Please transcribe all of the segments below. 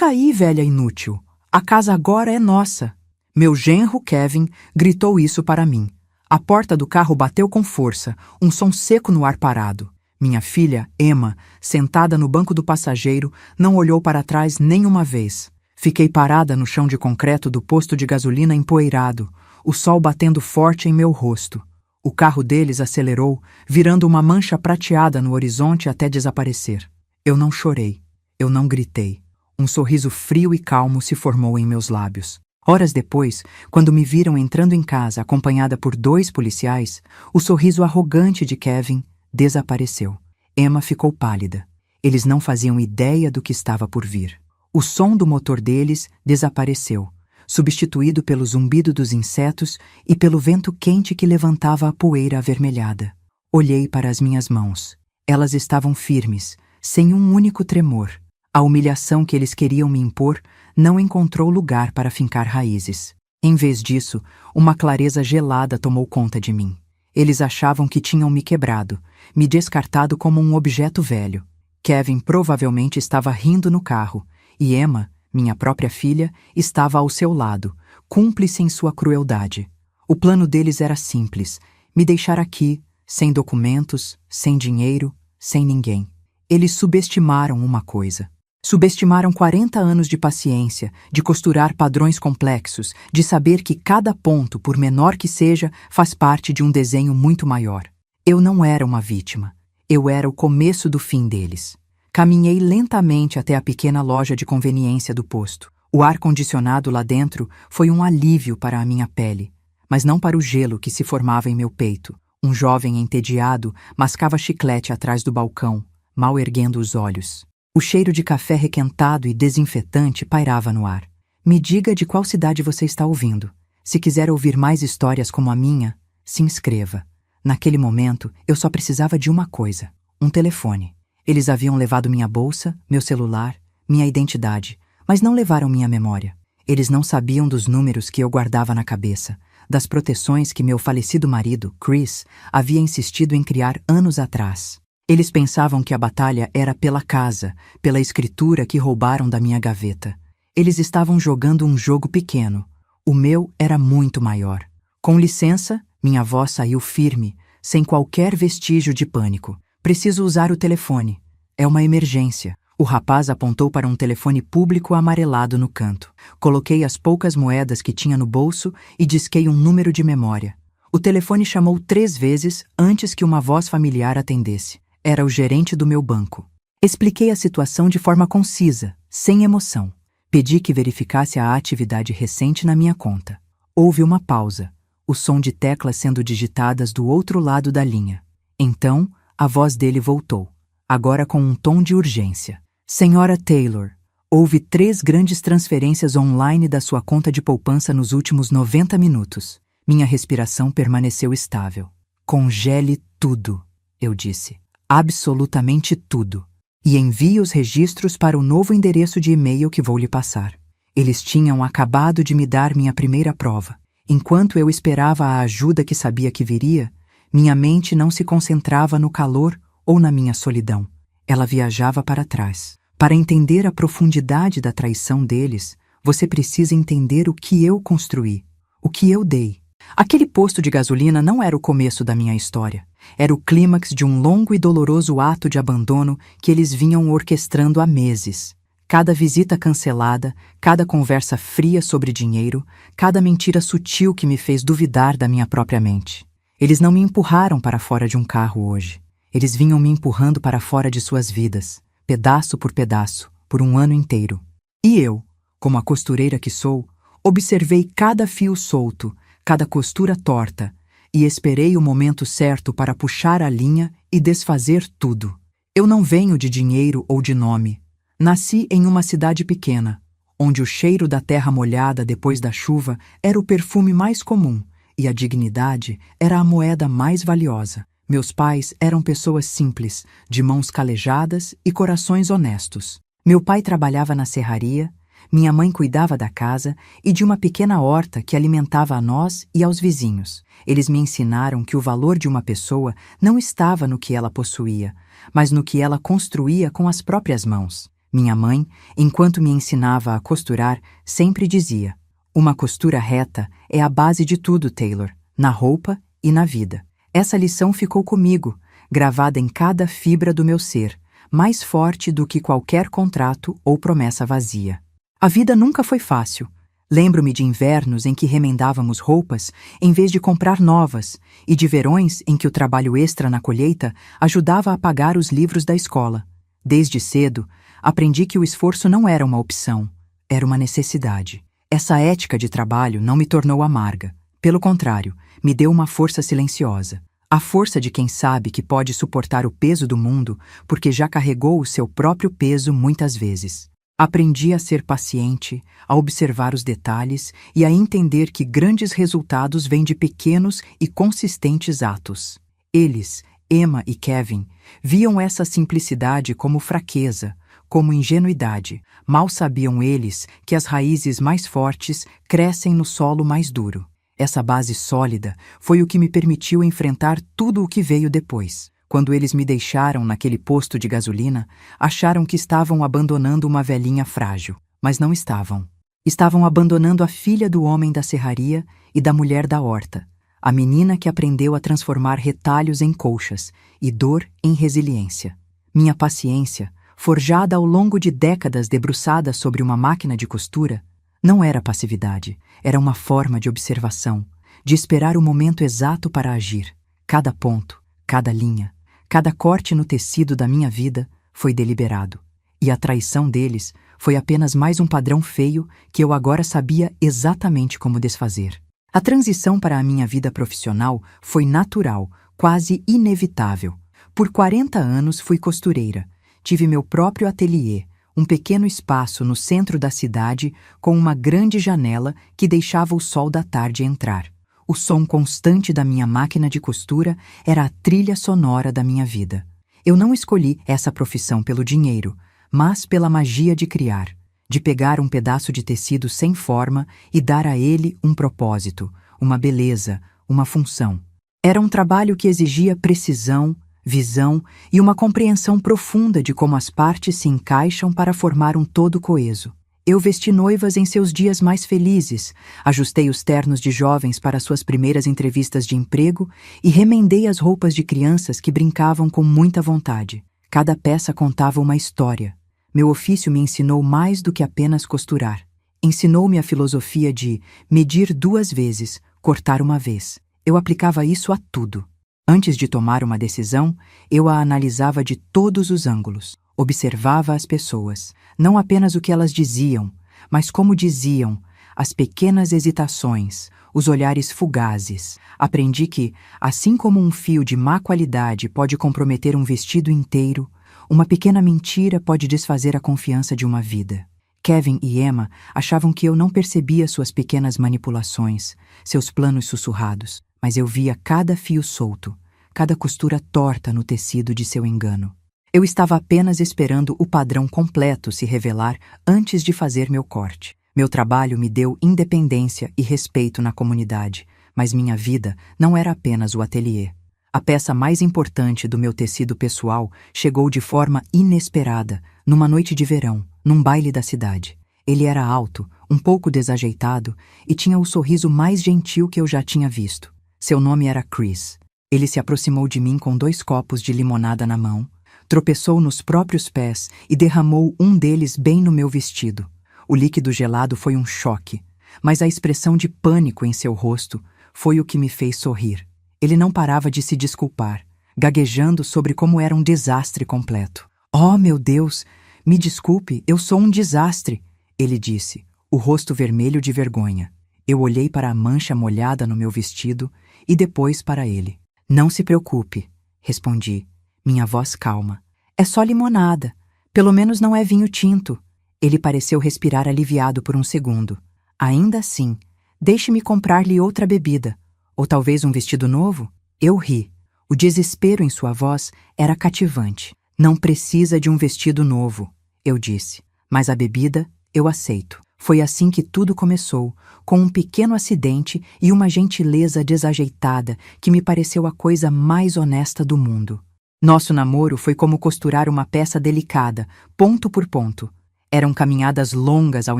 Fica aí, velha inútil. A casa agora é nossa. Meu genro, Kevin, gritou isso para mim. A porta do carro bateu com força, um som seco no ar parado. Minha filha, Emma, sentada no banco do passageiro, não olhou para trás nem uma vez. Fiquei parada no chão de concreto do posto de gasolina empoeirado, o sol batendo forte em meu rosto. O carro deles acelerou, virando uma mancha prateada no horizonte até desaparecer. Eu não chorei. Eu não gritei. Um sorriso frio e calmo se formou em meus lábios. Horas depois, quando me viram entrando em casa acompanhada por 2 policiais, o sorriso arrogante de Kevin desapareceu. Emma ficou pálida. Eles não faziam ideia do que estava por vir. O som do motor deles desapareceu, substituído pelo zumbido dos insetos e pelo vento quente que levantava a poeira avermelhada. Olhei para as minhas mãos. Elas estavam firmes, sem um único tremor. A humilhação que eles queriam me impor não encontrou lugar para fincar raízes. Em vez disso, uma clareza gelada tomou conta de mim. Eles achavam que tinham me quebrado, me descartado como um objeto velho. Kevin provavelmente estava rindo no carro, e Emma, minha própria filha, estava ao seu lado, cúmplice em sua crueldade. O plano deles era simples: me deixar aqui, sem documentos, sem dinheiro, sem ninguém. Eles subestimaram uma coisa. Subestimaram 40 anos de paciência, de costurar padrões complexos, de saber que cada ponto, por menor que seja, faz parte de um desenho muito maior. Eu não era uma vítima. Eu era o começo do fim deles. Caminhei lentamente até a pequena loja de conveniência do posto. O ar-condicionado lá dentro foi um alívio para a minha pele, mas não para o gelo que se formava em meu peito. Um jovem entediado mascava chiclete atrás do balcão, mal erguendo os olhos. O cheiro de café requentado e desinfetante pairava no ar. Me diga de qual cidade você está ouvindo. Se quiser ouvir mais histórias como a minha, se inscreva. Naquele momento, eu só precisava de uma coisa: um telefone. Eles haviam levado minha bolsa, meu celular, minha identidade, mas não levaram minha memória. Eles não sabiam dos números que eu guardava na cabeça, das proteções que meu falecido marido, Chris, havia insistido em criar anos atrás. Eles pensavam que a batalha era pela casa, pela escritura que roubaram da minha gaveta. Eles estavam jogando um jogo pequeno. O meu era muito maior. Com licença, minha voz saiu firme, sem qualquer vestígio de pânico. Preciso usar o telefone. É uma emergência. O rapaz apontou para um telefone público amarelado no canto. Coloquei as poucas moedas que tinha no bolso e disquei um número de memória. O telefone chamou 3 vezes antes que uma voz familiar atendesse. Era o gerente do meu banco. Expliquei a situação de forma concisa, sem emoção. Pedi que verificasse a atividade recente na minha conta. Houve uma pausa, o som de teclas sendo digitadas do outro lado da linha. Então, a voz dele voltou, agora com um tom de urgência. Senhora Taylor, houve 3 grandes transferências online da sua conta de poupança nos últimos 90 minutos. Minha respiração permaneceu estável. Congele tudo, eu disse. Absolutamente tudo. E envie os registros para o novo endereço de e-mail que vou lhe passar. Eles tinham acabado de me dar minha primeira prova. Enquanto eu esperava a ajuda que sabia que viria, minha mente não se concentrava no calor ou na minha solidão. Ela viajava para trás. Para entender a profundidade da traição deles, você precisa entender o que eu construí, o que eu dei. Aquele posto de gasolina não era o começo da minha história. Era o clímax de um longo e doloroso ato de abandono que eles vinham orquestrando há meses. Cada visita cancelada, cada conversa fria sobre dinheiro, cada mentira sutil que me fez duvidar da minha própria mente. Eles não me empurraram para fora de um carro hoje. Eles vinham me empurrando para fora de suas vidas, pedaço por pedaço, por um ano inteiro. E eu, como a costureira que sou, observei cada fio solto, cada costura torta, e esperei o momento certo para puxar a linha e desfazer tudo. Eu não venho de dinheiro ou de nome. Nasci em uma cidade pequena, onde o cheiro da terra molhada depois da chuva era o perfume mais comum e a dignidade era a moeda mais valiosa. Meus pais eram pessoas simples, de mãos calejadas e corações honestos. Meu pai trabalhava na serraria, minha mãe cuidava da casa e de uma pequena horta que alimentava a nós e aos vizinhos. Eles me ensinaram que o valor de uma pessoa não estava no que ela possuía, mas no que ela construía com as próprias mãos. Minha mãe, enquanto me ensinava a costurar, sempre dizia: uma costura reta é a base de tudo, Taylor, na roupa e na vida. Essa lição ficou comigo, gravada em cada fibra do meu ser, mais forte do que qualquer contrato ou promessa vazia. A vida nunca foi fácil. Lembro-me de invernos em que remendávamos roupas em vez de comprar novas, e de verões em que o trabalho extra na colheita ajudava a pagar os livros da escola. Desde cedo, aprendi que o esforço não era uma opção, era uma necessidade. Essa ética de trabalho não me tornou amarga. Pelo contrário, me deu uma força silenciosa. A força de quem sabe que pode suportar o peso do mundo porque já carregou o seu próprio peso muitas vezes. Aprendi a ser paciente, a observar os detalhes e a entender que grandes resultados vêm de pequenos e consistentes atos. Eles, Emma e Kevin, viam essa simplicidade como fraqueza, como ingenuidade. Mal sabiam eles que as raízes mais fortes crescem no solo mais duro. Essa base sólida foi o que me permitiu enfrentar tudo o que veio depois. Quando eles me deixaram naquele posto de gasolina, acharam que estavam abandonando uma velhinha frágil. Mas não estavam. Estavam abandonando a filha do homem da serraria e da mulher da horta, a menina que aprendeu a transformar retalhos em colchas e dor em resiliência. Minha paciência, forjada ao longo de décadas debruçada sobre uma máquina de costura, não era passividade, era uma forma de observação, de esperar o momento exato para agir. Cada ponto, cada linha, cada corte no tecido da minha vida foi deliberado, e a traição deles foi apenas mais um padrão feio que eu agora sabia exatamente como desfazer. A transição para a minha vida profissional foi natural, quase inevitável. Por 40 anos fui costureira. Tive meu próprio ateliê, um pequeno espaço no centro da cidade com uma grande janela que deixava o sol da tarde entrar. O som constante da minha máquina de costura era a trilha sonora da minha vida. Eu não escolhi essa profissão pelo dinheiro, mas pela magia de criar, de pegar um pedaço de tecido sem forma e dar a ele um propósito, uma beleza, uma função. Era um trabalho que exigia precisão, visão e uma compreensão profunda de como as partes se encaixam para formar um todo coeso. Eu vesti noivas em seus dias mais felizes, ajustei os ternos de jovens para suas primeiras entrevistas de emprego e remendei as roupas de crianças que brincavam com muita vontade. Cada peça contava uma história. Meu ofício me ensinou mais do que apenas costurar. Ensinou-me a filosofia de medir 2 vezes, cortar uma vez. Eu aplicava isso a tudo. Antes de tomar uma decisão, eu a analisava de todos os ângulos. Observava as pessoas, não apenas o que elas diziam, mas como diziam, as pequenas hesitações, os olhares fugazes. Aprendi que, assim como um fio de má qualidade pode comprometer um vestido inteiro, uma pequena mentira pode desfazer a confiança de uma vida. Kevin e Emma achavam que eu não percebia suas pequenas manipulações, seus planos sussurrados, mas eu via cada fio solto, cada costura torta no tecido de seu engano. Eu estava apenas esperando o padrão completo se revelar antes de fazer meu corte. Meu trabalho me deu independência e respeito na comunidade, mas minha vida não era apenas o ateliê. A peça mais importante do meu tecido pessoal chegou de forma inesperada, numa noite de verão, num baile da cidade. Ele era alto, um pouco desajeitado e tinha o sorriso mais gentil que eu já tinha visto. Seu nome era Chris. Ele se aproximou de mim com 2 copos de limonada na mão, tropeçou nos próprios pés e derramou um deles bem no meu vestido. O líquido gelado foi um choque, mas a expressão de pânico em seu rosto foi o que me fez sorrir. Ele não parava de se desculpar, gaguejando sobre como era um desastre completo. "Oh, meu Deus, me desculpe, eu sou um desastre", ele disse, o rosto vermelho de vergonha. Eu olhei para a mancha molhada no meu vestido e depois para ele. "Não se preocupe", respondi, minha voz calma. "É só limonada. Pelo menos não é vinho tinto." Ele pareceu respirar aliviado por um segundo. "Ainda assim, deixe-me comprar-lhe outra bebida. Ou talvez um vestido novo?" Eu ri. O desespero em sua voz era cativante. "Não precisa de um vestido novo", eu disse. "Mas a bebida eu aceito." Foi assim que tudo começou, com um pequeno acidente e uma gentileza desajeitada que me pareceu a coisa mais honesta do mundo. Nosso namoro foi como costurar uma peça delicada, ponto por ponto. Eram caminhadas longas ao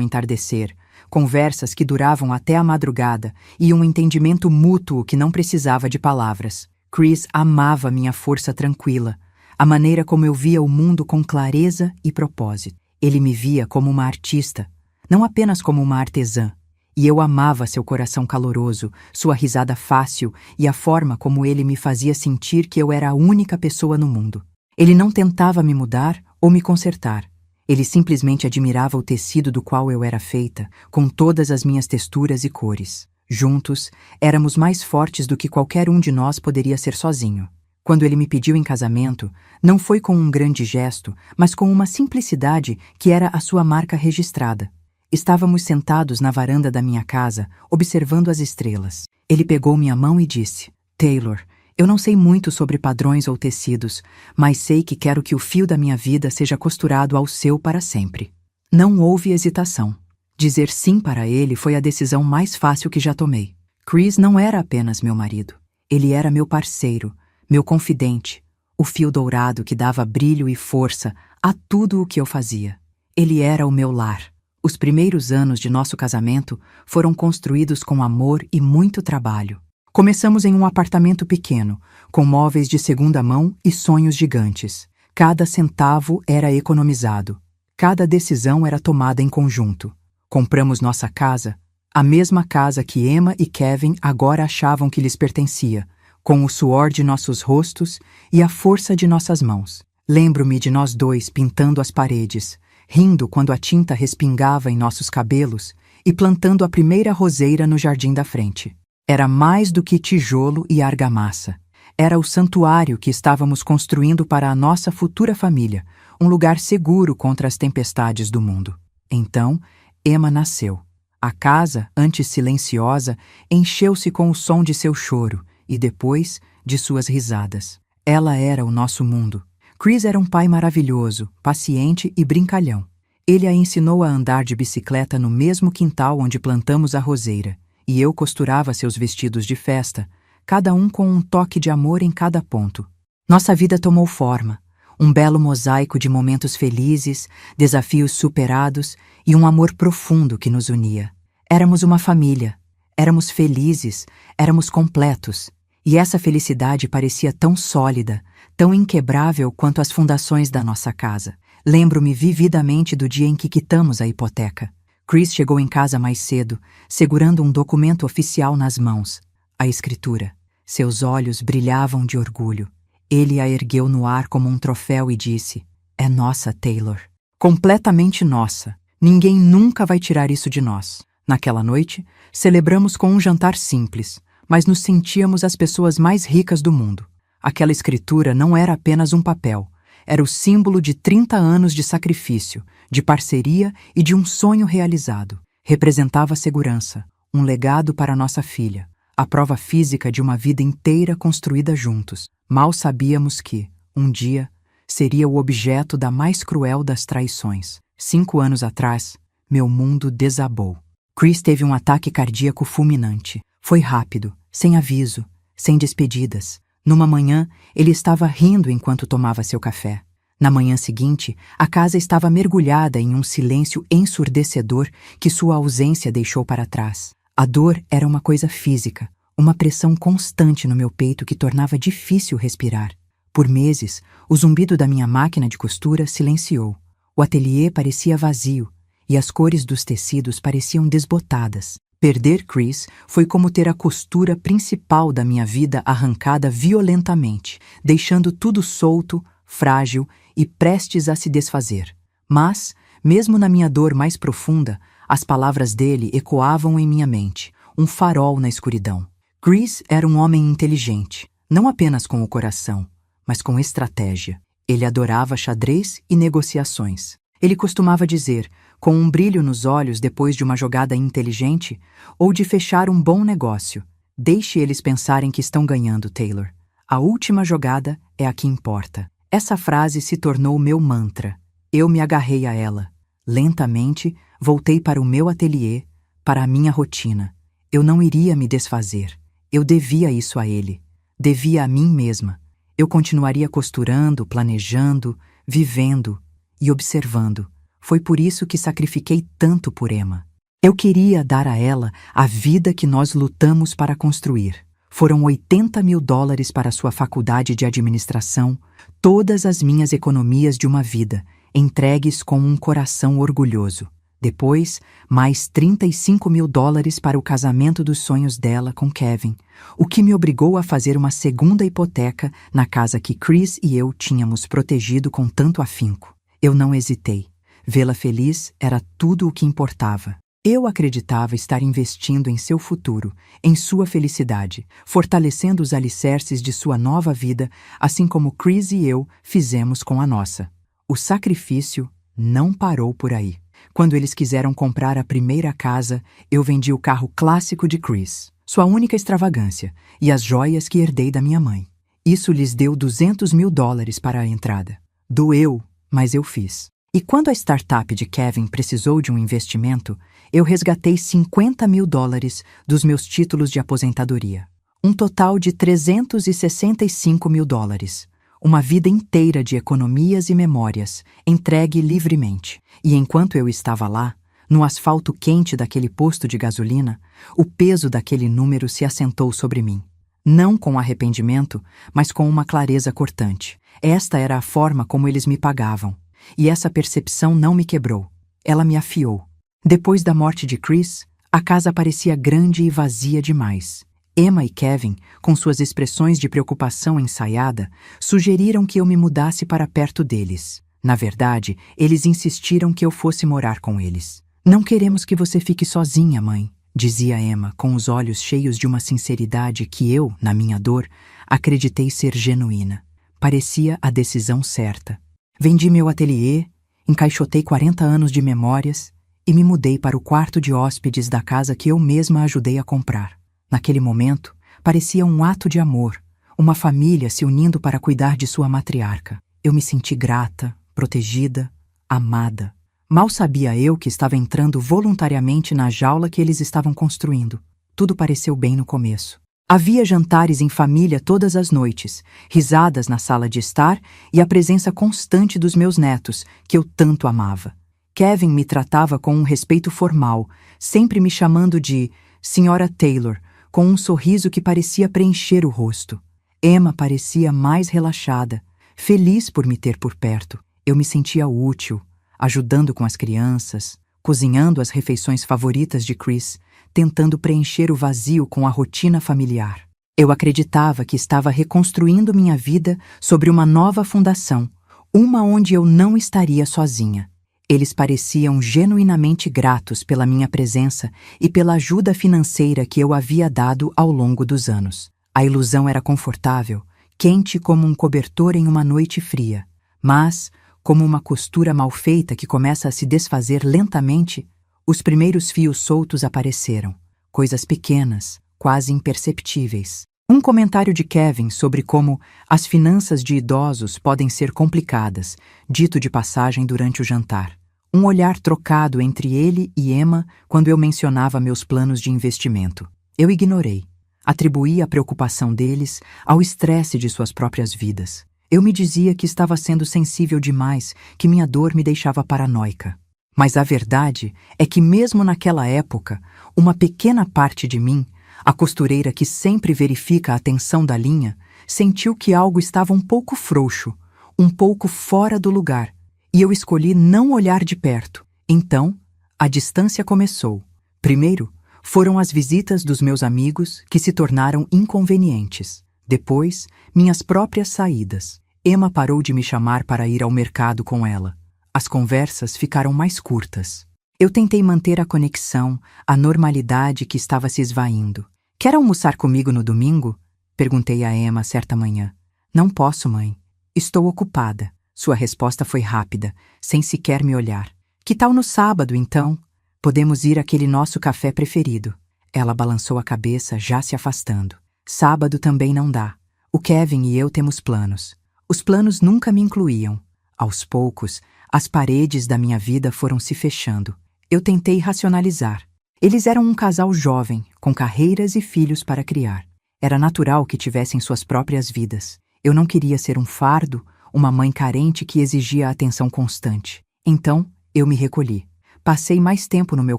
entardecer, conversas que duravam até a madrugada e um entendimento mútuo que não precisava de palavras. Chris amava minha força tranquila, a maneira como eu via o mundo com clareza e propósito. Ele me via como uma artista, não apenas como uma artesã. E eu amava seu coração caloroso, sua risada fácil e a forma como ele me fazia sentir que eu era a única pessoa no mundo. Ele não tentava me mudar ou me consertar. Ele simplesmente admirava o tecido do qual eu era feita, com todas as minhas texturas e cores. Juntos, éramos mais fortes do que qualquer um de nós poderia ser sozinho. Quando ele me pediu em casamento, não foi com um grande gesto, mas com uma simplicidade que era a sua marca registrada. Estávamos sentados na varanda da minha casa, observando as estrelas. Ele pegou minha mão e disse: Taylor, eu não sei muito sobre padrões ou tecidos, mas sei que quero que o fio da minha vida seja costurado ao seu para sempre. Não houve hesitação. Dizer sim para ele foi a decisão mais fácil que já tomei. Chris não era apenas meu marido. Ele era meu parceiro, meu confidente, o fio dourado que dava brilho e força a tudo o que eu fazia. Ele era o meu lar. Os primeiros anos de nosso casamento foram construídos com amor e muito trabalho. Começamos em um apartamento pequeno, com móveis de segunda mão e sonhos gigantes. Cada centavo era economizado. Cada decisão era tomada em conjunto. Compramos nossa casa, a mesma casa que Emma e Kevin agora achavam que lhes pertencia, com o suor de nossos rostos e a força de nossas mãos. Lembro-me de nós dois pintando as paredes, rindo quando a tinta respingava em nossos cabelos e plantando a primeira roseira no jardim da frente. Era mais do que tijolo e argamassa. Era o santuário que estávamos construindo para a nossa futura família, um lugar seguro contra as tempestades do mundo. Então, Emma nasceu. A casa, antes silenciosa, encheu-se com o som de seu choro e depois de suas risadas. Ela era o nosso mundo. Chris era um pai maravilhoso, paciente e brincalhão. Ele a ensinou a andar de bicicleta no mesmo quintal onde plantamos a roseira, e eu costurava seus vestidos de festa, cada um com um toque de amor em cada ponto. Nossa vida tomou forma, um belo mosaico de momentos felizes, desafios superados e um amor profundo que nos unia. Éramos uma família, éramos felizes, éramos completos, e essa felicidade parecia tão sólida, tão inquebrável quanto as fundações da nossa casa. Lembro-me vividamente do dia em que quitamos a hipoteca. Chris chegou em casa mais cedo, segurando um documento oficial nas mãos, a escritura. Seus olhos brilhavam de orgulho. Ele a ergueu no ar como um troféu e disse: "É nossa, Taylor. Completamente nossa. Ninguém nunca vai tirar isso de nós." Naquela noite, celebramos com um jantar simples, mas nos sentíamos as pessoas mais ricas do mundo. Aquela escritura não era apenas um papel, era o símbolo de 30 anos de sacrifício, de parceria e de um sonho realizado. Representava a segurança, um legado para nossa filha, a prova física de uma vida inteira construída juntos. Mal sabíamos que, um dia, seria o objeto da mais cruel das traições. 5 anos atrás, meu mundo desabou. Chris teve um ataque cardíaco fulminante. Foi rápido, sem aviso, sem despedidas. Numa manhã, ele estava rindo enquanto tomava seu café. Na manhã seguinte, a casa estava mergulhada em um silêncio ensurdecedor que sua ausência deixou para trás. A dor era uma coisa física, uma pressão constante no meu peito que tornava difícil respirar. Por meses, o zumbido da minha máquina de costura silenciou. O ateliê parecia vazio e as cores dos tecidos pareciam desbotadas. Perder Chris foi como ter a costura principal da minha vida arrancada violentamente, deixando tudo solto, frágil e prestes a se desfazer. Mas, mesmo na minha dor mais profunda, as palavras dele ecoavam em minha mente, um farol na escuridão. Chris era um homem inteligente, não apenas com o coração, mas com estratégia. Ele adorava xadrez e negociações. Ele costumava dizer, com um brilho nos olhos depois de uma jogada inteligente ou de fechar um bom negócio: "Deixe eles pensarem que estão ganhando, Taylor. A última jogada é a que importa." Essa frase se tornou meu mantra. Eu me agarrei a ela. Lentamente, voltei para o meu ateliê, para a minha rotina. Eu não iria me desfazer. Eu devia isso a ele. Devia a mim mesma. Eu continuaria costurando, planejando, vivendo e observando. Foi por isso que sacrifiquei tanto por Emma. Eu queria dar a ela a vida que nós lutamos para construir. Foram $80.000 para sua faculdade de administração, todas as minhas economias de uma vida, entregues com um coração orgulhoso. Depois, mais $35.000 para o casamento dos sonhos dela com Kevin, o que me obrigou a fazer uma segunda hipoteca na casa que Chris e eu tínhamos protegido com tanto afinco. Eu não hesitei. Vê-la feliz era tudo o que importava. Eu acreditava estar investindo em seu futuro, em sua felicidade, fortalecendo os alicerces de sua nova vida, assim como Chris e eu fizemos com a nossa. O sacrifício não parou por aí. Quando eles quiseram comprar a primeira casa, eu vendi o carro clássico de Chris, sua única extravagância, e as joias que herdei da minha mãe. Isso lhes deu $200.000 para a entrada. Doeu, mas eu fiz. E quando a startup de Kevin precisou de um investimento, eu resgatei $50.000 dos meus títulos de aposentadoria. Um total de $365.000. Uma vida inteira de economias e memórias, entregue livremente. E enquanto eu estava lá, no asfalto quente daquele posto de gasolina, o peso daquele número se assentou sobre mim. Não com arrependimento, mas com uma clareza cortante. Esta era a forma como eles me pagavam. E essa percepção não me quebrou. Ela me afiou. Depois da morte de Chris, a casa parecia grande e vazia demais. Emma e Kevin, com suas expressões de preocupação ensaiada, sugeriram que eu me mudasse para perto deles. Na verdade, eles insistiram que eu fosse morar com eles. Não queremos que você fique sozinha, mãe, dizia Emma, com os olhos cheios de uma sinceridade que eu, na minha dor, acreditei ser genuína. Parecia a decisão certa. Vendi meu ateliê, encaixotei 40 anos de memórias e me mudei para o quarto de hóspedes da casa que eu mesma ajudei a comprar. Naquele momento, parecia um ato de amor, uma família se unindo para cuidar de sua matriarca. Eu me senti grata, protegida, amada. Mal sabia eu que estava entrando voluntariamente na jaula que eles estavam construindo. Tudo pareceu bem no começo. Havia jantares em família todas as noites, risadas na sala de estar e a presença constante dos meus netos, que eu tanto amava. Kevin me tratava com um respeito formal, sempre me chamando de Senhora Taylor, com um sorriso que parecia preencher o rosto. Emma parecia mais relaxada, feliz por me ter por perto. Eu me sentia útil, ajudando com as crianças, cozinhando as refeições favoritas de Chris, tentando preencher o vazio com a rotina familiar. Eu acreditava que estava reconstruindo minha vida sobre uma nova fundação, uma onde eu não estaria sozinha. Eles pareciam genuinamente gratos pela minha presença e pela ajuda financeira que eu havia dado ao longo dos anos. A ilusão era confortável, quente como um cobertor em uma noite fria, mas, como uma costura mal feita que começa a se desfazer lentamente, os primeiros fios soltos apareceram, coisas pequenas, quase imperceptíveis. Um comentário de Kevin sobre como as finanças de idosos podem ser complicadas, dito de passagem durante o jantar. Um olhar trocado entre ele e Emma quando eu mencionava meus planos de investimento. Eu ignorei. Atribuí a preocupação deles ao estresse de suas próprias vidas. Eu me dizia que estava sendo sensível demais, que minha dor me deixava paranoica. Mas a verdade é que mesmo naquela época, uma pequena parte de mim, a costureira que sempre verifica a tensão da linha, sentiu que algo estava um pouco frouxo, um pouco fora do lugar, e eu escolhi não olhar de perto. Então, a distância começou. Primeiro, foram as visitas dos meus amigos que se tornaram inconvenientes. Depois, minhas próprias saídas. Emma parou de me chamar para ir ao mercado com ela. As conversas ficaram mais curtas. Eu tentei manter a conexão, a normalidade que estava se esvaindo. Quer almoçar comigo no domingo? Perguntei a Emma certa manhã. Não posso, mãe. Estou ocupada. Sua resposta foi rápida, sem sequer me olhar. Que tal no sábado, então? Podemos ir àquele nosso café preferido. Ela balançou a cabeça, já se afastando. Sábado também não dá. O Kevin e eu temos planos. Os planos nunca me incluíam. Aos poucos, as paredes da minha vida foram se fechando. Eu tentei racionalizar. Eles eram um casal jovem, com carreiras e filhos para criar. Era natural que tivessem suas próprias vidas. Eu não queria ser um fardo, uma mãe carente que exigia atenção constante. Então, eu me recolhi. Passei mais tempo no meu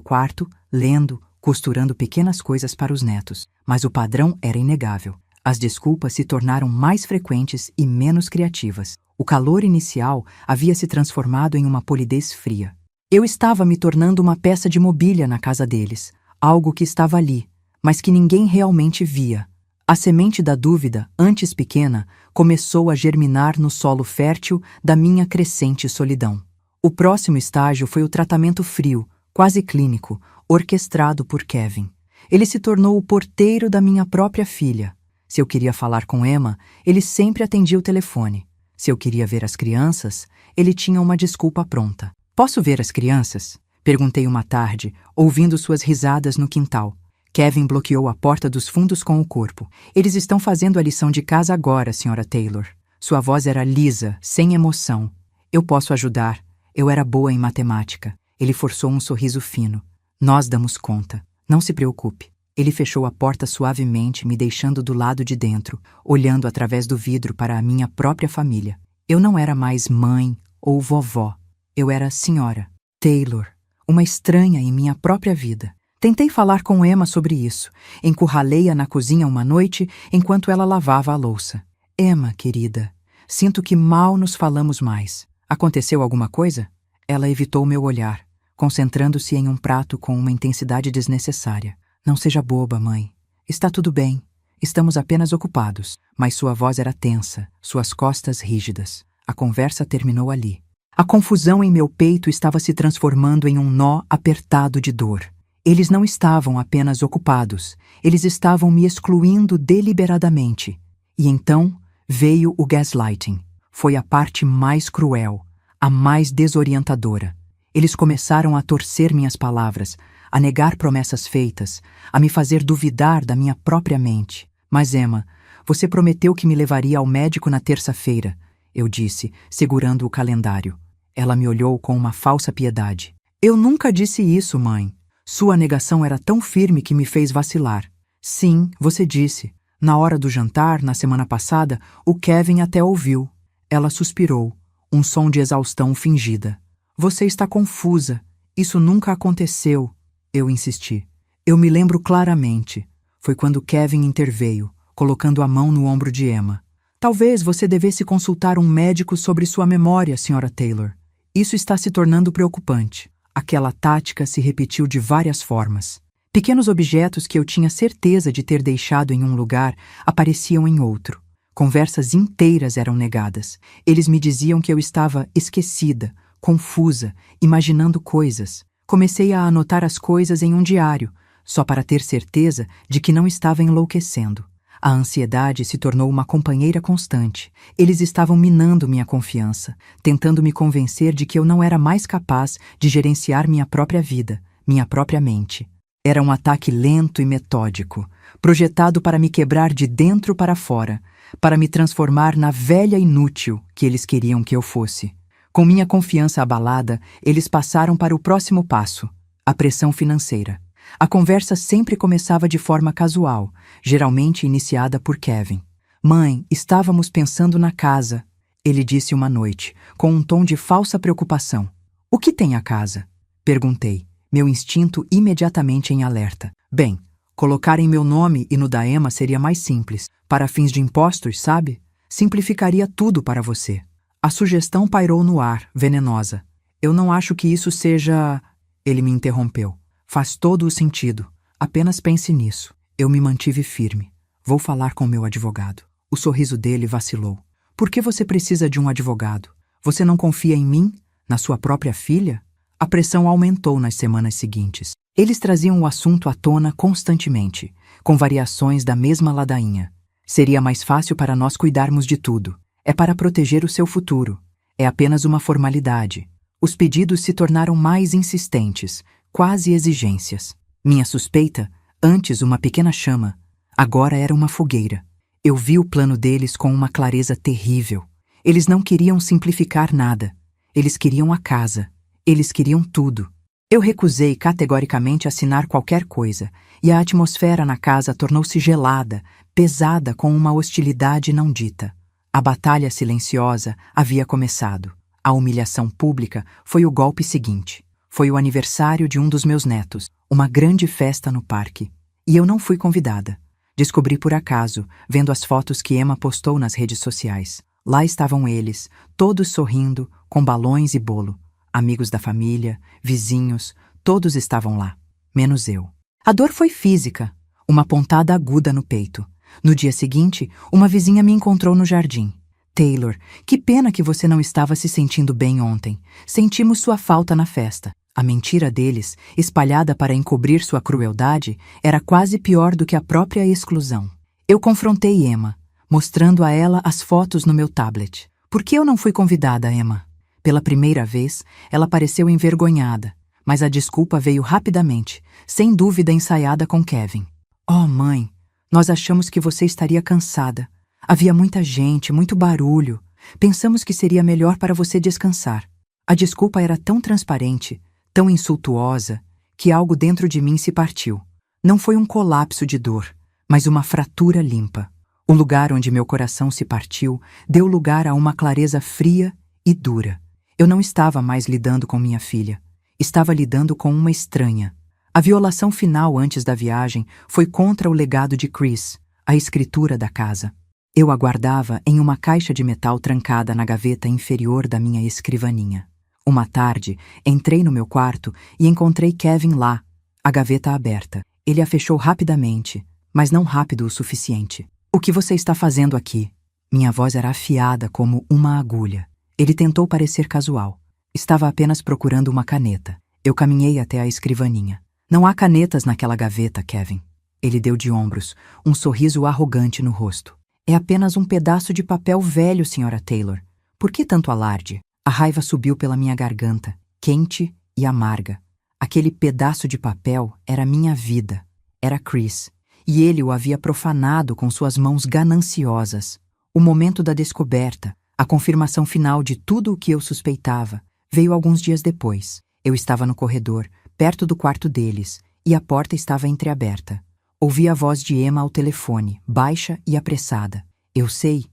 quarto, lendo, costurando pequenas coisas para os netos. Mas o padrão era inegável. As desculpas se tornaram mais frequentes e menos criativas. O calor inicial havia se transformado em uma polidez fria. Eu estava me tornando uma peça de mobília na casa deles, algo que estava ali, mas que ninguém realmente via. A semente da dúvida, antes pequena, começou a germinar no solo fértil da minha crescente solidão. O próximo estágio foi o tratamento frio, quase clínico, orquestrado por Kevin. Ele se tornou o porteiro da minha própria filha. Se eu queria falar com Emma, ele sempre atendia o telefone. Se eu queria ver as crianças, ele tinha uma desculpa pronta. "Posso ver as crianças?" Perguntei uma tarde, ouvindo suas risadas no quintal. Kevin bloqueou a porta dos fundos com o corpo. "Eles estão fazendo a lição de casa agora, Sra. Taylor." Sua voz era lisa, sem emoção. "Eu posso ajudar. Eu era boa em matemática." Ele forçou um sorriso fino. "Nós damos conta. Não se preocupe." Ele fechou a porta suavemente, me deixando do lado de dentro, olhando através do vidro para a minha própria família. Eu não era mais mãe ou vovó. Eu era a Sra. Taylor, uma estranha em minha própria vida. Tentei falar com Emma sobre isso. Encurralei-a na cozinha uma noite enquanto ela lavava a louça. "Emma, querida, sinto que mal nos falamos mais. Aconteceu alguma coisa?" Ela evitou meu olhar, concentrando-se em um prato com uma intensidade desnecessária. "Não seja boba, mãe. Está tudo bem. Estamos apenas ocupados." Mas sua voz era tensa, suas costas rígidas. A conversa terminou ali. A confusão em meu peito estava se transformando em um nó apertado de dor. Eles não estavam apenas ocupados, eles estavam me excluindo deliberadamente. E então veio o gaslighting. Foi a parte mais cruel, a mais desorientadora. Eles começaram a torcer minhas palavras, a negar promessas feitas, a me fazer duvidar da minha própria mente. "Mas, Emma, você prometeu que me levaria ao médico na terça-feira", eu disse, segurando o calendário. Ela me olhou com uma falsa piedade. "Eu nunca disse isso, mãe." Sua negação era tão firme que me fez vacilar. "Sim, você disse. Na hora do jantar, na semana passada, o Kevin até ouviu." Ela suspirou, um som de exaustão fingida. "Você está confusa. Isso nunca aconteceu." Eu insisti. "Eu me lembro claramente. Foi quando Kevin interveio, colocando a mão no ombro de Emma. Talvez você devesse consultar um médico sobre sua memória, Sra. Taylor. Isso está se tornando preocupante." Aquela tática se repetiu de várias formas. Pequenos objetos que eu tinha certeza de ter deixado em um lugar apareciam em outro. Conversas inteiras eram negadas. Eles me diziam que eu estava esquecida, confusa, imaginando coisas. Comecei a anotar as coisas em um diário, só para ter certeza de que não estava enlouquecendo. A ansiedade se tornou uma companheira constante. Eles estavam minando minha confiança, tentando me convencer de que eu não era mais capaz de gerenciar minha própria vida, minha própria mente. Era um ataque lento e metódico, projetado para me quebrar de dentro para fora, para me transformar na velha inútil que eles queriam que eu fosse. Com minha confiança abalada, eles passaram para o próximo passo, a pressão financeira. A conversa sempre começava de forma casual, geralmente iniciada por Kevin. "Mãe, estávamos pensando na casa", ele disse uma noite, com um tom de falsa preocupação. "O que tem a casa?" perguntei, meu instinto imediatamente em alerta. "Bem, colocar em meu nome e no da Emma seria mais simples. Para fins de impostos, sabe? Simplificaria tudo para você." A sugestão pairou no ar, venenosa. "Eu não acho que isso seja..." Ele me interrompeu. "Faz todo o sentido. Apenas pense nisso." Eu me mantive firme. "Vou falar com meu advogado." O sorriso dele vacilou. "Por que você precisa de um advogado? Você não confia em mim? Na sua própria filha?" A pressão aumentou nas semanas seguintes. Eles traziam o assunto à tona constantemente, com variações da mesma ladainha. "Seria mais fácil para nós cuidarmos de tudo. É para proteger o seu futuro. É apenas uma formalidade." Os pedidos se tornaram mais insistentes, quase exigências. Minha suspeita, antes uma pequena chama, agora era uma fogueira. Eu vi o plano deles com uma clareza terrível. Eles não queriam simplificar nada. Eles queriam a casa. Eles queriam tudo. Eu recusei categoricamente assinar qualquer coisa, e a atmosfera na casa tornou-se gelada, pesada com uma hostilidade não dita. A batalha silenciosa havia começado. A humilhação pública foi o golpe seguinte. Foi o aniversário de um dos meus netos, uma grande festa no parque. E eu não fui convidada. Descobri por acaso, vendo as fotos que Emma postou nas redes sociais. Lá estavam eles, todos sorrindo, com balões e bolo. Amigos da família, vizinhos, todos estavam lá, menos eu. A dor foi física, uma pontada aguda no peito. No dia seguinte, uma vizinha me encontrou no jardim. Taylor, que pena que você não estava se sentindo bem ontem. Sentimos sua falta na festa. A mentira deles, espalhada para encobrir sua crueldade, era quase pior do que a própria exclusão. Eu confrontei Emma, mostrando a ela as fotos no meu tablet. Por que eu não fui convidada, Emma? Pela primeira vez, ela pareceu envergonhada, mas a desculpa veio rapidamente, sem dúvida ensaiada com Kevin. Oh, mãe, nós achamos que você estaria cansada. Havia muita gente, muito barulho. Pensamos que seria melhor para você descansar. A desculpa era tão transparente, tão insultuosa, que algo dentro de mim se partiu. Não foi um colapso de dor, mas uma fratura limpa. O lugar onde meu coração se partiu deu lugar a uma clareza fria e dura. Eu não estava mais lidando com minha filha. Estava lidando com uma estranha. A violação final antes da viagem foi contra o legado de Chris, a escritura da casa. Eu a guardava em uma caixa de metal trancada na gaveta inferior da minha escrivaninha. Uma tarde, entrei no meu quarto e encontrei Kevin lá, a gaveta aberta. Ele a fechou rapidamente, mas não rápido o suficiente. O que você está fazendo aqui? Minha voz era afiada como uma agulha. Ele tentou parecer casual. Estava apenas procurando uma caneta. Eu caminhei até a escrivaninha. Não há canetas naquela gaveta, Kevin. Ele deu de ombros, um sorriso arrogante no rosto. É apenas um pedaço de papel velho, Sra. Taylor. Por que tanto alarde? A raiva subiu pela minha garganta, quente e amarga. Aquele pedaço de papel era minha vida. Era Chris. E ele o havia profanado com suas mãos gananciosas. O momento da descoberta, a confirmação final de tudo o que eu suspeitava, veio alguns dias depois. Eu estava no corredor, perto do quarto deles, e a porta estava entreaberta. Ouvi a voz de Emma ao telefone, baixa e apressada. Eu sei,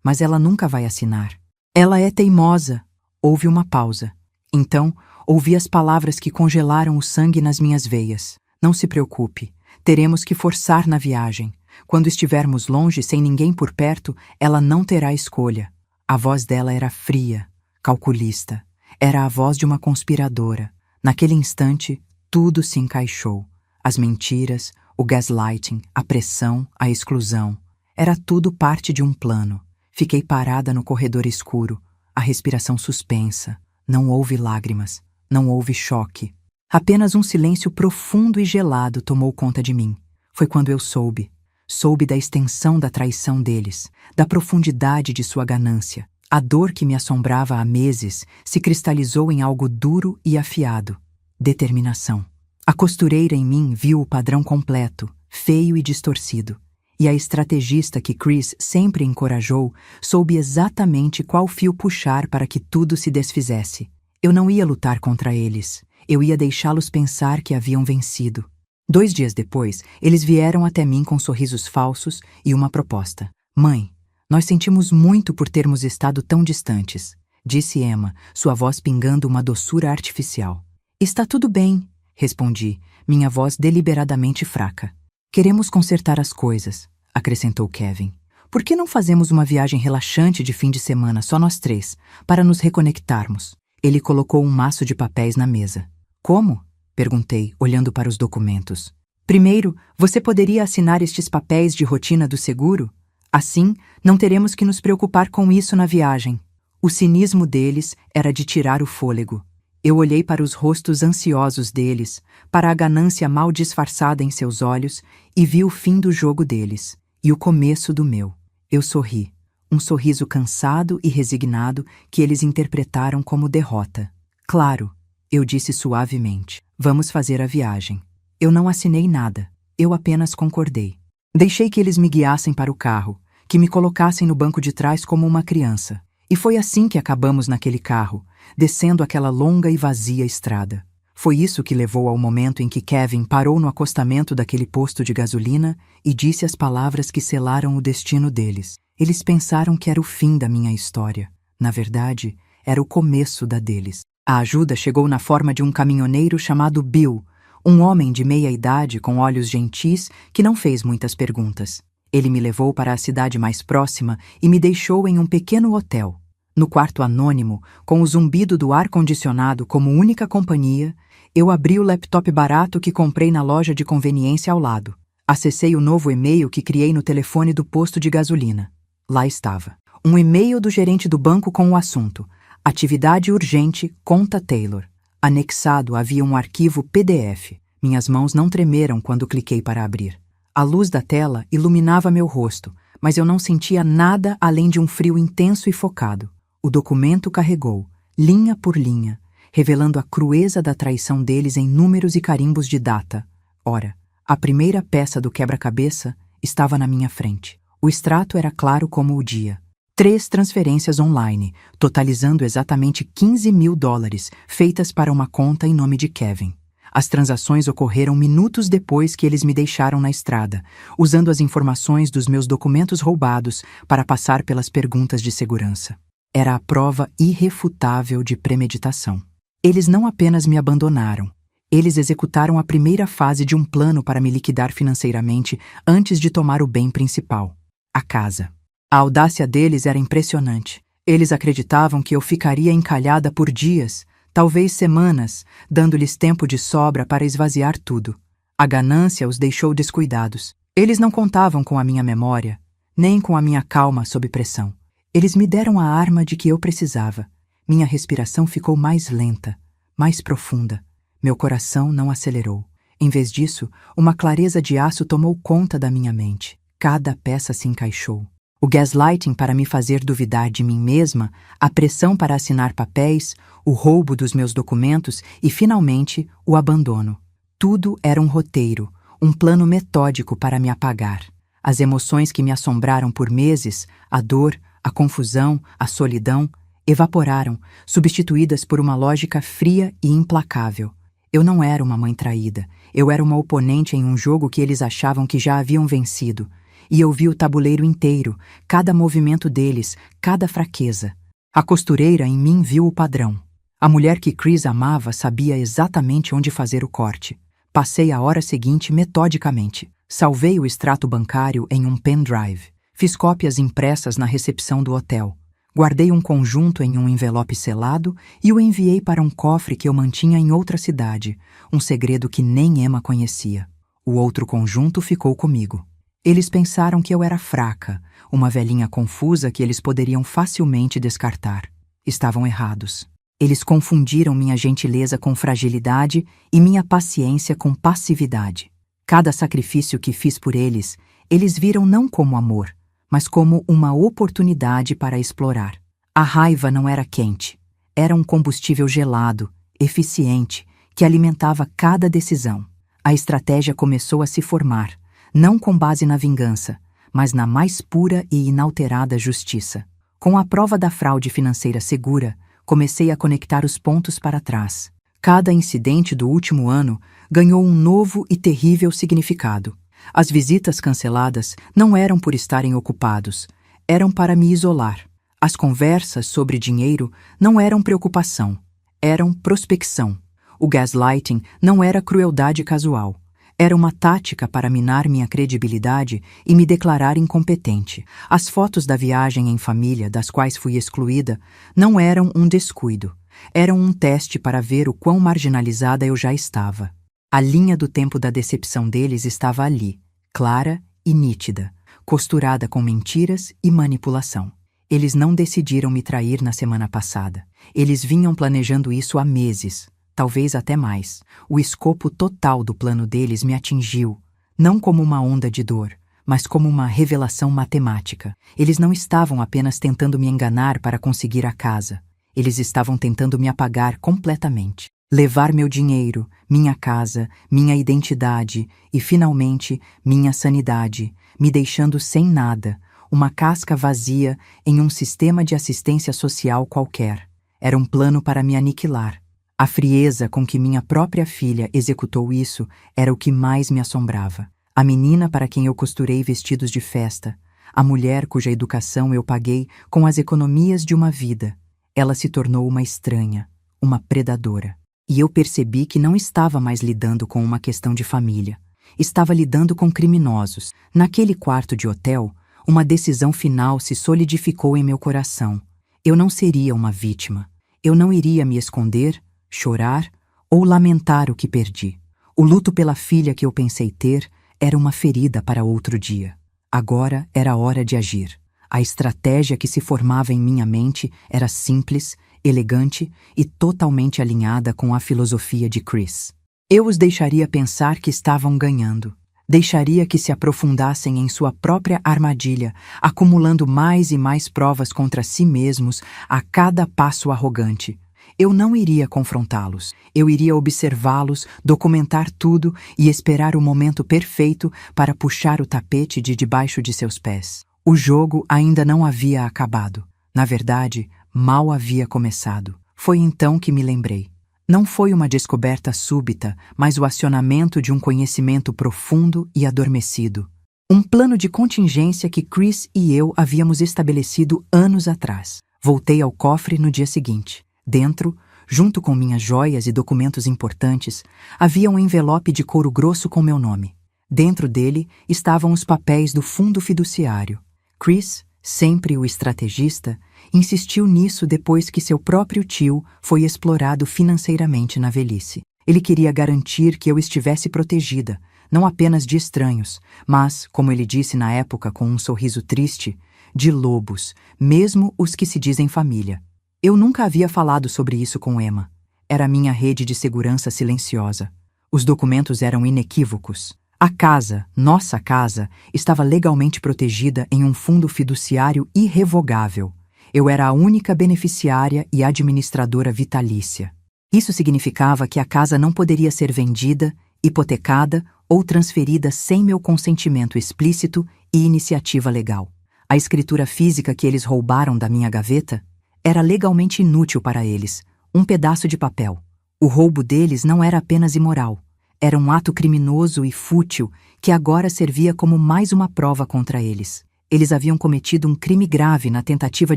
mas ela nunca vai assinar. Ela é teimosa. Houve uma pausa. Então, ouvi as palavras que congelaram o sangue nas minhas veias. Não se preocupe. Teremos que forçar na viagem. Quando estivermos longe, sem ninguém por perto, ela não terá escolha. A voz dela era fria, calculista. Era a voz de uma conspiradora. Naquele instante, tudo se encaixou. As mentiras, o gaslighting, a pressão, a exclusão. Era tudo parte de um plano. Fiquei parada no corredor escuro, a respiração suspensa. Não houve lágrimas, não houve choque. Apenas um silêncio profundo e gelado tomou conta de mim. Foi quando eu soube. Soube da extensão da traição deles, da profundidade de sua ganância. A dor que me assombrava há meses se cristalizou em algo duro e afiado. Determinação. A costureira em mim viu o padrão completo, feio e distorcido. E a estrategista que Chris sempre encorajou soube exatamente qual fio puxar para que tudo se desfizesse. Eu não ia lutar contra eles. Eu ia deixá-los pensar que haviam vencido. 2 dias depois, eles vieram até mim com sorrisos falsos e uma proposta. Mãe, nós sentimos muito por termos estado tão distantes, disse Emma, sua voz pingando uma doçura artificial. Está tudo bem, respondi, minha voz deliberadamente fraca. Queremos consertar as coisas, acrescentou Kevin. Por que não fazemos uma viagem relaxante de fim de semana, só nós 3, para nos reconectarmos? Ele colocou um maço de papéis na mesa. Como? Perguntei, olhando para os documentos. Primeiro, você poderia assinar estes papéis de rotina do seguro? Assim, não teremos que nos preocupar com isso na viagem. O cinismo deles era de tirar o fôlego. Eu olhei para os rostos ansiosos deles, para a ganância mal disfarçada em seus olhos e vi o fim do jogo deles, e o começo do meu. Eu sorri, um sorriso cansado e resignado que eles interpretaram como derrota. Claro, eu disse suavemente, vamos fazer a viagem. Eu não assinei nada, eu apenas concordei. Deixei que eles me guiassem para o carro, que me colocassem no banco de trás como uma criança. E foi assim que acabamos naquele carro, descendo aquela longa e vazia estrada. Foi isso que levou ao momento em que Kevin parou no acostamento daquele posto de gasolina e disse as palavras que selaram o destino deles. Eles pensaram que era o fim da minha história. Na verdade, era o começo da deles. A ajuda chegou na forma de um caminhoneiro chamado Bill, um homem de meia-idade com olhos gentis que não fez muitas perguntas. Ele me levou para a cidade mais próxima e me deixou em um pequeno hotel. No quarto anônimo, com o zumbido do ar-condicionado como única companhia, eu abri o laptop barato que comprei na loja de conveniência ao lado. Acessei o novo e-mail que criei no telefone do posto de gasolina. Lá estava. Um e-mail do gerente do banco com o assunto: Atividade urgente, conta Taylor. Anexado havia um arquivo PDF. Minhas mãos não tremeram quando cliquei para abrir. A luz da tela iluminava meu rosto, mas eu não sentia nada além de um frio intenso e focado. O documento carregou, linha por linha, revelando a crueza da traição deles em números e carimbos de data. Ora, a primeira peça do quebra-cabeça estava na minha frente. O extrato era claro como o dia. 3 transferências online, totalizando exatamente $15.000, feitas para uma conta em nome de Kevin. As transações ocorreram minutos depois que eles me deixaram na estrada, usando as informações dos meus documentos roubados para passar pelas perguntas de segurança. Era a prova irrefutável de premeditação. Eles não apenas me abandonaram, eles executaram a primeira fase de um plano para me liquidar financeiramente antes de tomar o bem principal, a casa. A audácia deles era impressionante. Eles acreditavam que eu ficaria encalhada por dias, talvez semanas, dando-lhes tempo de sobra para esvaziar tudo. A ganância os deixou descuidados. Eles não contavam com a minha memória, nem com a minha calma sob pressão. Eles me deram a arma de que eu precisava. Minha respiração ficou mais lenta, mais profunda. Meu coração não acelerou. Em vez disso, uma clareza de aço tomou conta da minha mente. Cada peça se encaixou. O gaslighting para me fazer duvidar de mim mesma, a pressão para assinar papéis, o roubo dos meus documentos e, finalmente, o abandono. Tudo era um roteiro, um plano metódico para me apagar. As emoções que me assombraram por meses, a dor, a confusão, a solidão, evaporaram, substituídas por uma lógica fria e implacável. Eu não era uma mãe traída. Eu era uma oponente em um jogo que eles achavam que já haviam vencido. E eu vi o tabuleiro inteiro, cada movimento deles, cada fraqueza. A costureira em mim viu o padrão. A mulher que Chris amava sabia exatamente onde fazer o corte. Passei a hora seguinte metodicamente. Salvei o extrato bancário em um pendrive. Fiz cópias impressas na recepção do hotel. Guardei um conjunto em um envelope selado e o enviei para um cofre que eu mantinha em outra cidade, um segredo que nem Emma conhecia. O outro conjunto ficou comigo. Eles pensaram que eu era fraca, uma velhinha confusa que eles poderiam facilmente descartar. Estavam errados. Eles confundiram minha gentileza com fragilidade e minha paciência com passividade. Cada sacrifício que fiz por eles, eles viram não como amor, mas como uma oportunidade para explorar. A raiva não era quente. Era um combustível gelado, eficiente, que alimentava cada decisão. A estratégia começou a se formar, não com base na vingança, mas na mais pura e inalterada justiça. Com a prova da fraude financeira segura, comecei a conectar os pontos para trás. Cada incidente do último ano ganhou um novo e terrível significado. As visitas canceladas não eram por estarem ocupados, eram para me isolar. As conversas sobre dinheiro não eram preocupação, eram prospecção. O gaslighting não era crueldade casual. Era uma tática para minar minha credibilidade e me declarar incompetente. As fotos da viagem em família, das quais fui excluída, não eram um descuido. Eram um teste para ver o quão marginalizada eu já estava. A linha do tempo da decepção deles estava ali, clara e nítida, costurada com mentiras e manipulação. Eles não decidiram me trair na semana passada. Eles vinham planejando isso há meses, talvez até mais. O escopo total do plano deles me atingiu, não como uma onda de dor, mas como uma revelação matemática. Eles não estavam apenas tentando me enganar para conseguir a casa. Eles estavam tentando me apagar completamente. Levar meu dinheiro, minha casa, minha identidade e, finalmente, minha sanidade, me deixando sem nada, uma casca vazia em um sistema de assistência social qualquer. Era um plano para me aniquilar. A frieza com que minha própria filha executou isso era o que mais me assombrava. A menina para quem eu costurei vestidos de festa, A mulher cuja educação eu paguei com as economias de uma vida. Ela se tornou uma estranha, uma predadora. E eu percebi que não estava mais lidando com uma questão de família. Estava lidando com criminosos. Naquele quarto de hotel, uma decisão final se solidificou em meu coração. Eu não seria uma vítima. Eu não iria me esconder, chorar ou lamentar o que perdi. O luto pela filha que eu pensei ter era uma ferida para outro dia. Agora era hora de agir. A estratégia que se formava em minha mente era simples, elegante e totalmente alinhada com a filosofia de Chris. Eu os deixaria pensar que estavam ganhando. Deixaria que se aprofundassem em sua própria armadilha, acumulando mais e mais provas contra si mesmos a cada passo arrogante. Eu não iria confrontá-los. Eu iria observá-los, documentar tudo e esperar o momento perfeito para puxar o tapete de debaixo de seus pés. O jogo ainda não havia acabado. Na verdade, mal havia começado. Foi então que me lembrei. Não foi uma descoberta súbita, mas o acionamento de um conhecimento profundo e adormecido. Um plano de contingência que Chris e eu havíamos estabelecido anos atrás. Voltei ao cofre no dia seguinte. Dentro, junto com minhas joias e documentos importantes, havia um envelope de couro grosso com meu nome. Dentro dele estavam os papéis do fundo fiduciário. Chris, sempre o estrategista, insistiu nisso depois que seu próprio tio foi explorado financeiramente na velhice. Ele queria garantir que eu estivesse protegida, não apenas de estranhos, mas, como ele disse na época com um sorriso triste, de lobos, mesmo os que se dizem família. Eu nunca havia falado sobre isso com Emma. Era minha rede de segurança silenciosa. Os documentos eram inequívocos. A casa, nossa casa, estava legalmente protegida em um fundo fiduciário irrevogável. Eu era a única beneficiária e administradora vitalícia. Isso significava que a casa não poderia ser vendida, hipotecada ou transferida sem meu consentimento explícito e iniciativa legal. A escritura física que eles roubaram da minha gaveta era legalmente inútil para eles, um pedaço de papel. O roubo deles não era apenas imoral. Era um ato criminoso e fútil que agora servia como mais uma prova contra eles. Eles haviam cometido um crime grave na tentativa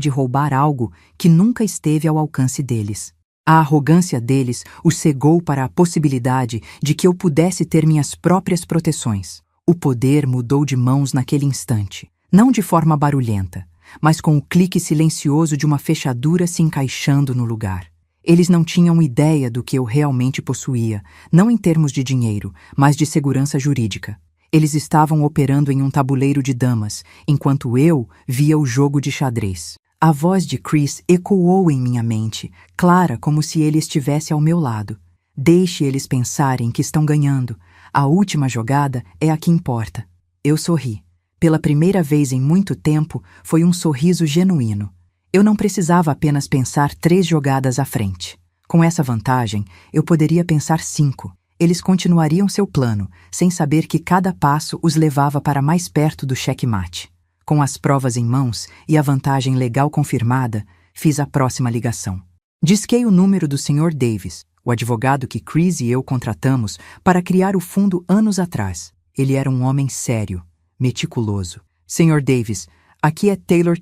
de roubar algo que nunca esteve ao alcance deles. A arrogância deles os cegou para a possibilidade de que eu pudesse ter minhas próprias proteções. O poder mudou de mãos naquele instante, não de forma barulhenta, mas com o clique silencioso de uma fechadura se encaixando no lugar. Eles não tinham ideia do que eu realmente possuía, não em termos de dinheiro, mas de segurança jurídica. Eles estavam operando em um tabuleiro de damas, enquanto eu via o jogo de xadrez. A voz de Chris ecoou em minha mente, clara como se ele estivesse ao meu lado. Deixe eles pensarem que estão ganhando. A última jogada é a que importa. Eu sorri. Pela primeira vez em muito tempo, foi um sorriso genuíno. Eu não precisava apenas pensar 3 jogadas à frente. Com essa vantagem, eu poderia pensar 5. Eles continuariam seu plano, sem saber que cada passo os levava para mais perto do checkmate. Com as provas em mãos e a vantagem legal confirmada, fiz a próxima ligação. Disquei o número do Sr. Davis, o advogado que Chris e eu contratamos para criar o fundo anos atrás. Ele era um homem sério, meticuloso. Sr. Davis, aqui é Taylor.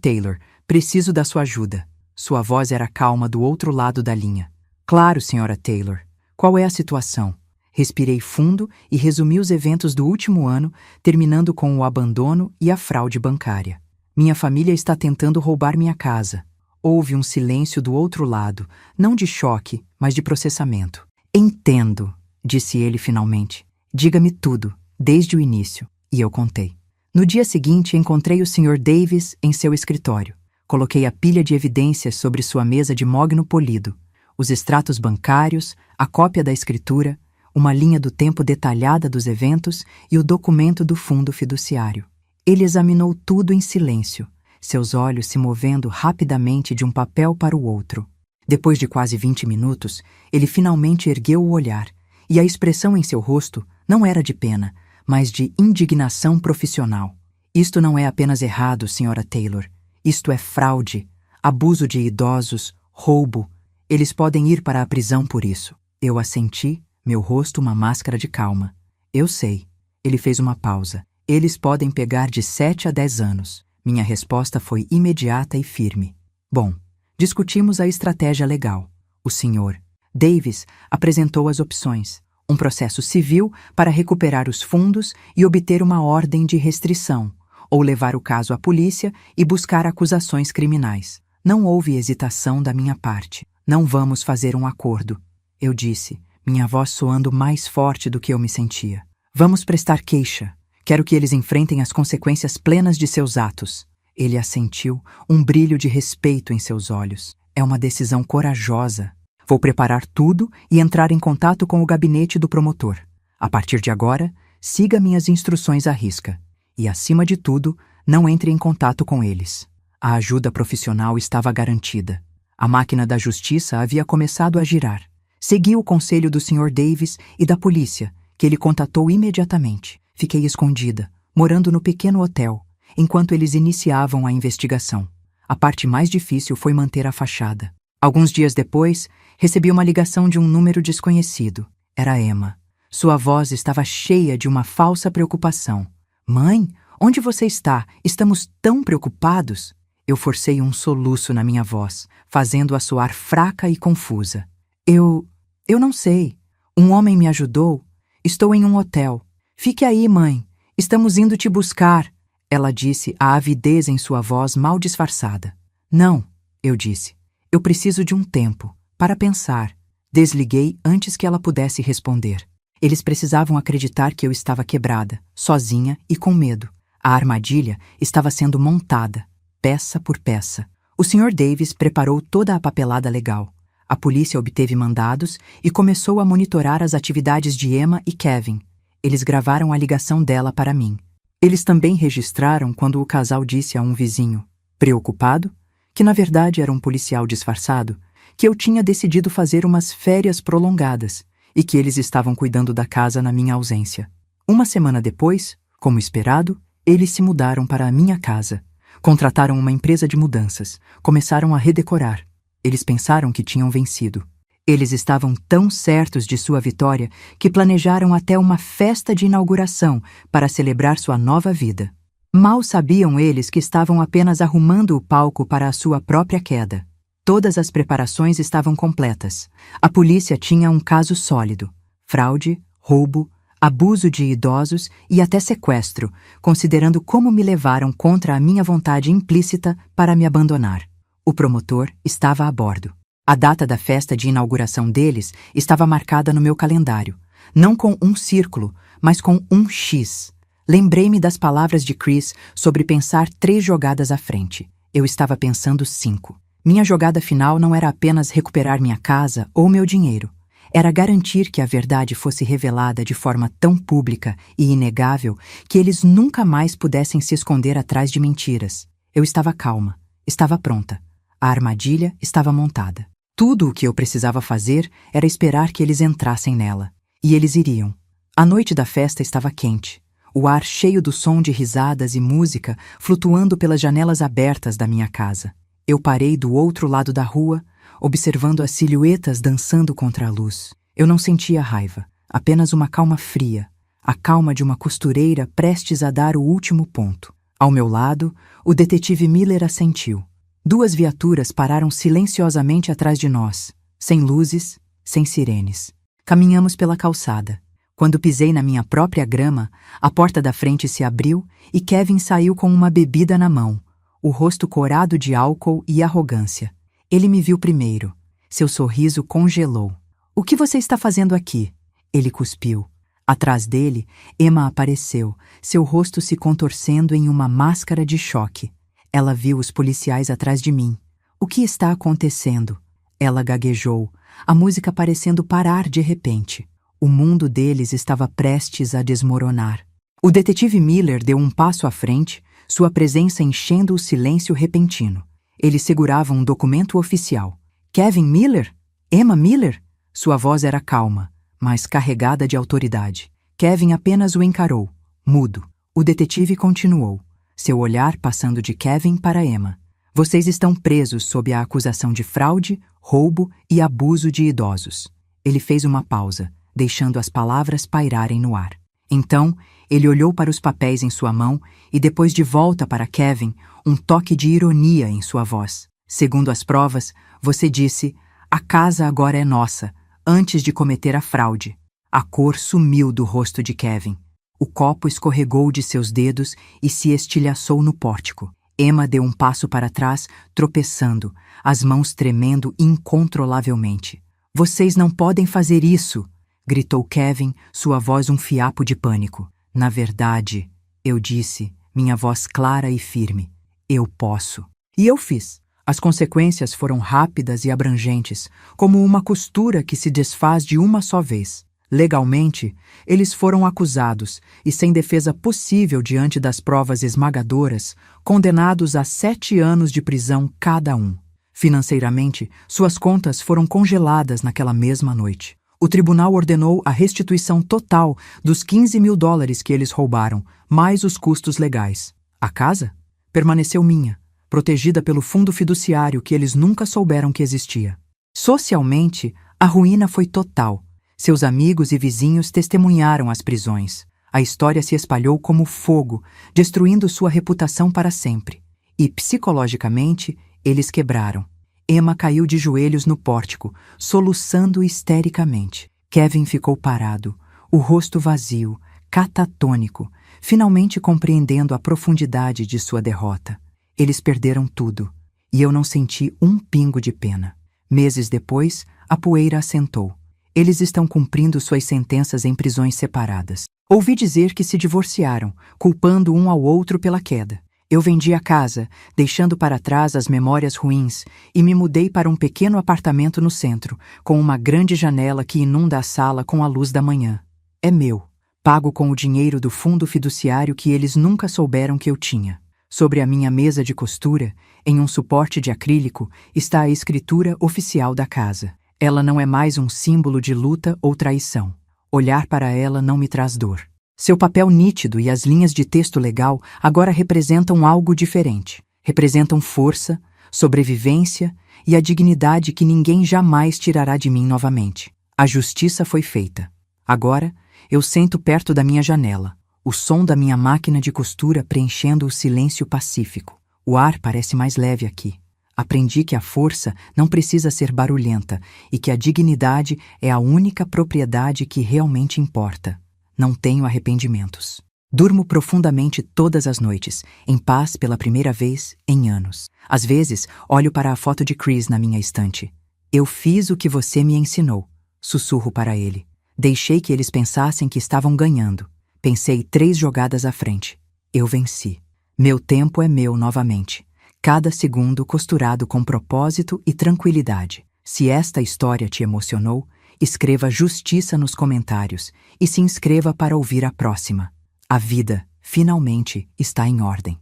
Preciso da sua ajuda. Sua voz era calma do outro lado da linha. Claro, Sra. Taylor. Qual é a situação? Respirei fundo e resumi os eventos do último ano, terminando com o abandono e a fraude bancária. Minha família está tentando roubar minha casa. Houve um silêncio do outro lado, não de choque, mas de processamento. Entendo, disse ele finalmente. Diga-me tudo, desde o início. E eu contei. No dia seguinte, encontrei o Sr. Davis em seu escritório. Coloquei a pilha de evidências sobre sua mesa de mogno polido, os extratos bancários, a cópia da escritura, uma linha do tempo detalhada dos eventos e o documento do fundo fiduciário. Ele examinou tudo em silêncio, seus olhos se movendo rapidamente de um papel para o outro. Depois de quase 20 minutos, ele finalmente ergueu o olhar, e a expressão em seu rosto não era de pena, mas de indignação profissional. Isto não é apenas errado, Sra. Taylor. Isto é fraude, abuso de idosos, roubo. Eles podem ir para a prisão por isso. Eu assenti, meu rosto uma máscara de calma. Eu sei. Ele fez uma pausa. Eles podem pegar de 7 a 10 anos. Minha resposta foi imediata e firme. Bom, discutimos a estratégia legal. O Sr. Davis apresentou as opções: um processo civil para recuperar os fundos e obter uma ordem de restrição, ou levar o caso à polícia e buscar acusações criminais. Não houve hesitação da minha parte. Não vamos fazer um acordo, eu disse, minha voz soando mais forte do que eu me sentia. Vamos prestar queixa. Quero que eles enfrentem as consequências plenas de seus atos. Ele assentiu, um brilho de respeito em seus olhos. É uma decisão corajosa. Vou preparar tudo e entrar em contato com o gabinete do promotor. A partir de agora, siga minhas instruções à risca. E, acima de tudo, não entre em contato com eles. A ajuda profissional estava garantida. A máquina da justiça havia começado a girar. Segui o conselho do Sr. Davis e da polícia, que ele contatou imediatamente. Fiquei escondida, morando no pequeno hotel, enquanto eles iniciavam a investigação. A parte mais difícil foi manter a fachada. Alguns dias depois, recebi uma ligação de um número desconhecido. Era Emma. Sua voz estava cheia de uma falsa preocupação. Mãe, onde você está? Estamos tão preocupados. Eu forcei um soluço na minha voz, fazendo-a soar fraca e confusa. Eu não sei. Um homem me ajudou. Estou em um hotel. Fique aí, mãe. Estamos indo te buscar. Ela disse, a avidez em sua voz mal disfarçada. Não, eu disse. Eu preciso de um tempo, para pensar. Desliguei antes que ela pudesse responder. Eles precisavam acreditar que eu estava quebrada, sozinha e com medo. A armadilha estava sendo montada, peça por peça. O Sr. Davis preparou toda a papelada legal. A polícia obteve mandados e começou a monitorar as atividades de Emma e Kevin. Eles gravaram a ligação dela para mim. Eles também registraram quando o casal disse a um vizinho, preocupado, que na verdade era um policial disfarçado, que eu tinha decidido fazer umas férias prolongadas e que eles estavam cuidando da casa na minha ausência. Uma semana depois, como esperado, eles se mudaram para a minha casa. Contrataram uma empresa de mudanças. Começaram a redecorar. Eles pensaram que tinham vencido. Eles estavam tão certos de sua vitória que planejaram até uma festa de inauguração para celebrar sua nova vida. Mal sabiam eles que estavam apenas arrumando o palco para a sua própria queda. Todas as preparações estavam completas. A polícia tinha um caso sólido: fraude, roubo, abuso de idosos e até sequestro, considerando como me levaram contra a minha vontade implícita para me abandonar. O promotor estava a bordo. A data da festa de inauguração deles estava marcada no meu calendário, não com um círculo, mas com um X. Lembrei-me das palavras de Chris sobre pensar 3 jogadas à frente. Eu estava pensando 5. Minha jogada final não era apenas recuperar minha casa ou meu dinheiro. Era garantir que a verdade fosse revelada de forma tão pública e inegável que eles nunca mais pudessem se esconder atrás de mentiras. Eu estava calma, estava pronta. A armadilha estava montada. Tudo o que eu precisava fazer era esperar que eles entrassem nela. E eles iriam. A noite da festa estava quente. O ar cheio do som de risadas e música flutuando pelas janelas abertas da minha casa. Eu parei do outro lado da rua, observando as silhuetas dançando contra a luz. Eu não sentia raiva, apenas uma calma fria, a calma de uma costureira prestes a dar o último ponto. Ao meu lado, o detetive Miller assentiu. 2 viaturas pararam silenciosamente atrás de nós, sem luzes, sem sirenes. Caminhamos pela calçada. Quando pisei na minha própria grama, a porta da frente se abriu e Kevin saiu com uma bebida na mão, o rosto corado de álcool e arrogância. Ele me viu primeiro. Seu sorriso congelou. "O que você está fazendo aqui?" Ele cuspiu. Atrás dele, Emma apareceu, seu rosto se contorcendo em uma máscara de choque. Ela viu os policiais atrás de mim. "O que está acontecendo?" Ela gaguejou, a música parecendo parar de repente. O mundo deles estava prestes a desmoronar. O detetive Miller deu um passo à frente, sua presença enchendo o silêncio repentino. Ele segurava um documento oficial. "Kevin Miller? Emma Miller?" Sua voz era calma, mas carregada de autoridade. Kevin apenas o encarou, mudo. O detetive continuou, seu olhar passando de Kevin para Emma. "Vocês estão presos sob a acusação de fraude, roubo e abuso de idosos." Ele fez uma pausa, deixando as palavras pairarem no ar. Então, Ele olhou para os papéis em sua mão e depois de volta para Kevin, um toque de ironia em sua voz. Segundo as provas, você disse, a casa agora é nossa, antes de cometer a fraude. A cor sumiu do rosto de Kevin. O copo escorregou de seus dedos e se estilhaçou no pórtico. Emma deu um passo para trás, tropeçando, as mãos tremendo incontrolavelmente. Vocês não podem fazer isso! Gritou Kevin, sua voz um fiapo de pânico. Na verdade, eu disse, minha voz clara e firme, eu posso. E eu fiz. As consequências foram rápidas e abrangentes, como uma costura que se desfaz de uma só vez. Legalmente, eles foram acusados e, sem defesa possível diante das provas esmagadoras, condenados a 7 anos de prisão cada um. Financeiramente, suas contas foram congeladas naquela mesma noite. O tribunal ordenou a restituição total dos $15.000 que eles roubaram, mais os custos legais. A casa permaneceu minha, protegida pelo fundo fiduciário que eles nunca souberam que existia. Socialmente, a ruína foi total. Seus amigos e vizinhos testemunharam as prisões. A história se espalhou como fogo, destruindo sua reputação para sempre. E, psicologicamente, eles quebraram. Emma caiu de joelhos no pórtico, soluçando histericamente. Kevin ficou parado, o rosto vazio, catatônico, finalmente compreendendo a profundidade de sua derrota. Eles perderam tudo, e eu não senti um pingo de pena. Meses depois, a poeira assentou. Eles estão cumprindo suas sentenças em prisões separadas. Ouvi dizer que se divorciaram, culpando um ao outro pela queda. Eu vendi a casa, deixando para trás as memórias ruins, e me mudei para um pequeno apartamento no centro, com uma grande janela que inunda a sala com a luz da manhã. É meu, pago com o dinheiro do fundo fiduciário que eles nunca souberam que eu tinha. Sobre a minha mesa de costura, em um suporte de acrílico, está a escritura oficial da casa. Ela não é mais um símbolo de luta ou traição. Olhar para ela não me traz dor. Seu papel nítido e as linhas de texto legal agora representam algo diferente. Representam força, sobrevivência e a dignidade que ninguém jamais tirará de mim novamente. A justiça foi feita. Agora, eu sento perto da minha janela, o som da minha máquina de costura preenchendo o silêncio pacífico. O ar parece mais leve aqui. Aprendi que a força não precisa ser barulhenta e que a dignidade é a única propriedade que realmente importa. Não tenho arrependimentos. Durmo profundamente todas as noites, em paz pela primeira vez em anos. Às vezes, olho para a foto de Chris na minha estante. Eu fiz o que você me ensinou, sussurro para ele. Deixei que eles pensassem que estavam ganhando. Pensei 3 jogadas à frente. Eu venci. Meu tempo é meu novamente. Cada segundo costurado com propósito e tranquilidade. Se esta história te emocionou, escreva justiça nos comentários e se inscreva para ouvir a próxima. A vida, finalmente, está em ordem.